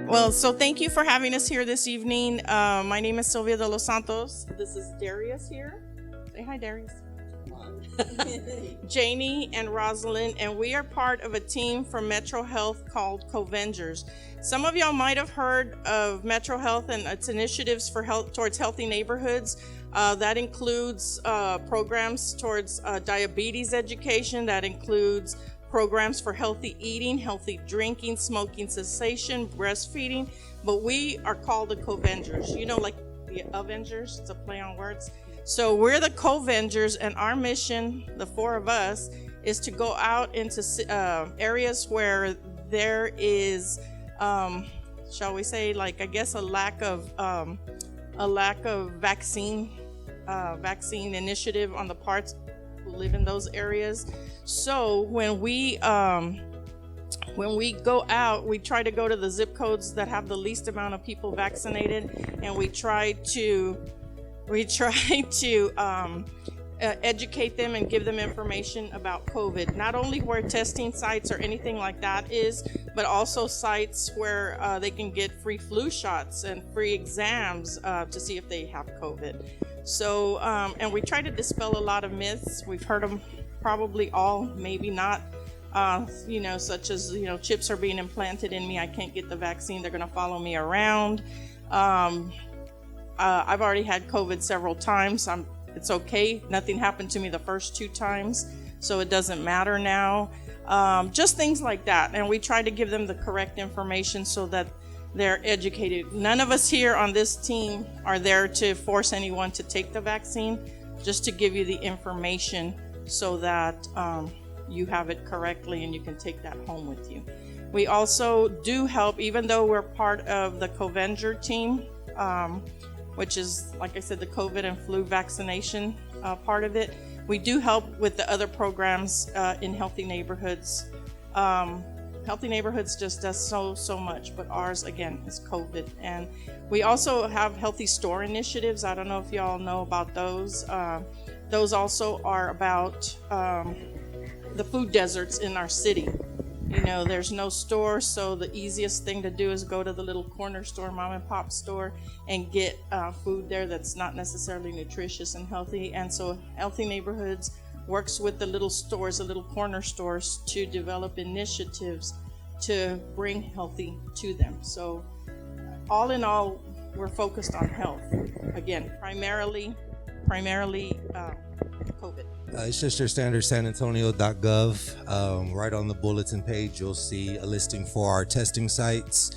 Well, so thank you for having us here this evening. My name is Sylvia de los Santos. This is Darius here. Say hi, Darius. Janie and Rosalind, and we are part of a team from Metro Health called Covengers. Some of y'all might have heard of Metro Health and its initiatives for health towards healthy neighborhoods. That includes programs towards diabetes education. That includes programs for healthy eating, healthy drinking, smoking cessation, breastfeeding. But we are called the Covengers. You know, like the Avengers. It's a play on words. So we're the Covengers, and our mission, the four of us, is to go out into areas where there is, shall we say, like I guess a lack of vaccine initiative on the parts who live in those areas. So when we go out, we try to go to the zip codes that have the least amount of people vaccinated, and we try to educate them and give them information about COVID, not only where testing sites or anything like that is, but also sites where they can get free flu shots and free exams to see if they have COVID. So, and we try to dispel a lot of myths. We've heard them probably all, maybe not, such as, chips are being implanted in me. I can't get the vaccine. They're going to follow me around. I've already had COVID several times. It's okay. Nothing happened to me the first 2 times, so it doesn't matter now. Just things like that. And we try to give them the correct information so that they're educated. None of us here on this team are there to force anyone to take the vaccine, just to give you the information so that you have it correctly and you can take that home with you. We also do help, even though we're part of the Covengers Team, which is, like I said, the COVID and flu vaccination part of it. We do help with the other programs in Healthy Neighborhoods. Healthy Neighborhoods just does so much, but ours, again, is COVID. And we also have Healthy Store initiatives. I don't know if y'all know about those. Those also are about the food deserts in our city. There's no store, so the easiest thing to do is go to the little corner store, mom and pop store, and get food there that's not necessarily nutritious and healthy. And so Healthy Neighborhoods works with the little stores, the little corner stores, to develop initiatives to bring healthy to them. So all in all, we're focused on health. Again, primarily COVID. It's just your standard sanantonio.gov. Right on the bulletin page, you'll see a listing for our testing sites.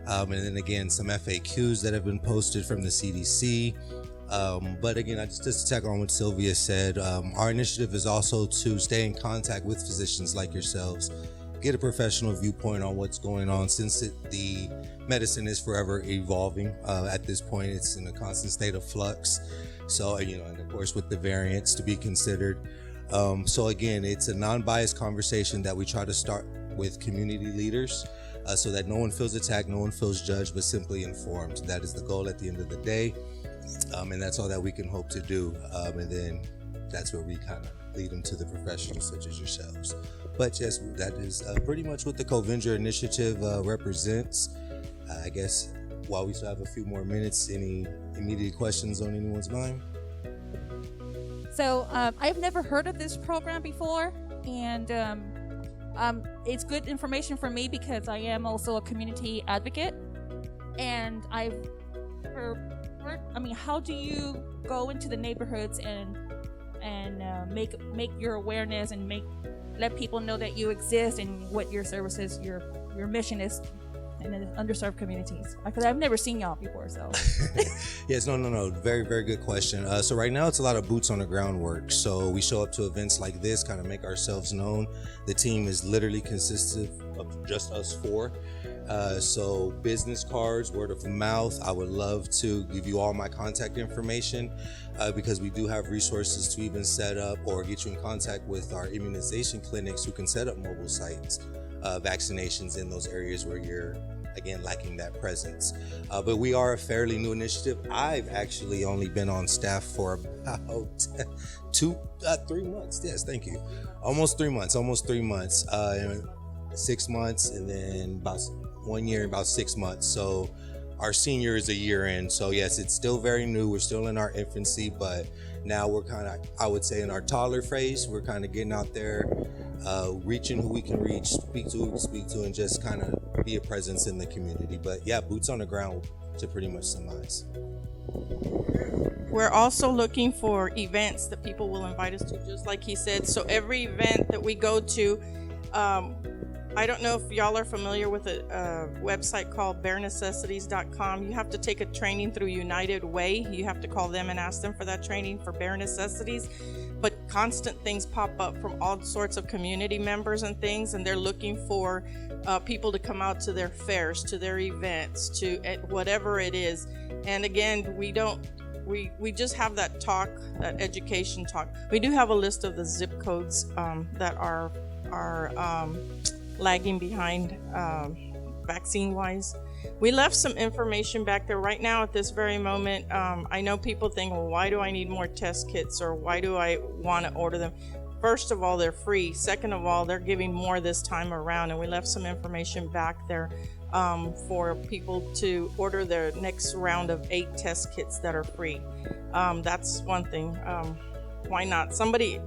And then again, some FAQs that have been posted from the CDC. But again, just to tag on what Sylvia said, our initiative is also to stay in contact with physicians like yourselves, get a professional viewpoint on what's going on, since the medicine is forever evolving. At this point, it's in a constant state of flux. So, and of course with the variants to be considered. So again, it's a non-biased conversation that we try to start with community leaders so that no one feels attacked, no one feels judged, but simply informed. That is the goal at the end of the day. And that's all that we can hope to do. And then that's where we kind of lead them to the professionals such as yourselves. But yes, that is pretty much what the Covengers initiative represents. I guess while we still have a few more minutes, any immediate questions on anyone's mind? So I've never heard of this program before, and it's good information for me because I am also a community advocate. And I've heard, how do you go into the neighborhoods and make your awareness and let people know that you exist and what your services, your mission is in the underserved communities? Because I've never seen y'all before, so. Yes, no. Very, very good question. So right now it's a lot of boots on the ground work. So we show up to events like this, kind of make ourselves known. The team is literally consistent of just us 4. So business cards, word of mouth. I would love to give you all my contact information because we do have resources to even set up or get you in contact with our immunization clinics who can set up mobile sites, vaccinations in those areas where you're, again, lacking that presence. But we are a fairly new initiative. I've actually only been on staff for about 3 months. Yes, thank you. Almost 3 months. And 6 months, and then about 1 year and about 6 months. So our senior is a year in. So yes, it's still very new. We're still in our infancy, but now we're kind of, I would say, in our toddler phase. We're kind of getting out there, reaching who we can reach, speak to who we can speak to, and just kind of be a presence in the community. But yeah, boots on the ground to pretty much summarize. We're also looking for events that people will invite us to, just like he said. So every event that we go to, I don't know if y'all are familiar with a website called barenecessities.com. You have to take a training through United Way. You have to call them and ask them for that training for bare necessities. But constant things pop up from all sorts of community members and things, and they're looking for people to come out to their fairs, to their events, to whatever it is. And again, we just have that talk, that education talk. We do have a list of the zip codes that are lagging behind vaccine-wise. We left some information back there right now at this very moment. I know people think, well, why do I need more test kits, or why do I want to order them? First of all, they're free. Second of all, they're giving more this time around, and we left some information back there for people to order their next round of 8 test kits that are free. That's one thing. Why not? Somebody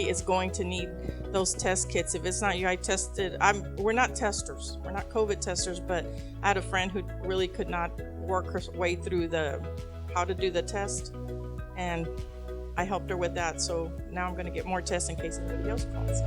is going to need those test kits. If it's not you, we're not testers. We're not COVID testers, but I had a friend who really could not work her way through how to do the test, and I helped her with that. So now I'm going to get more tests in case anybody else calls.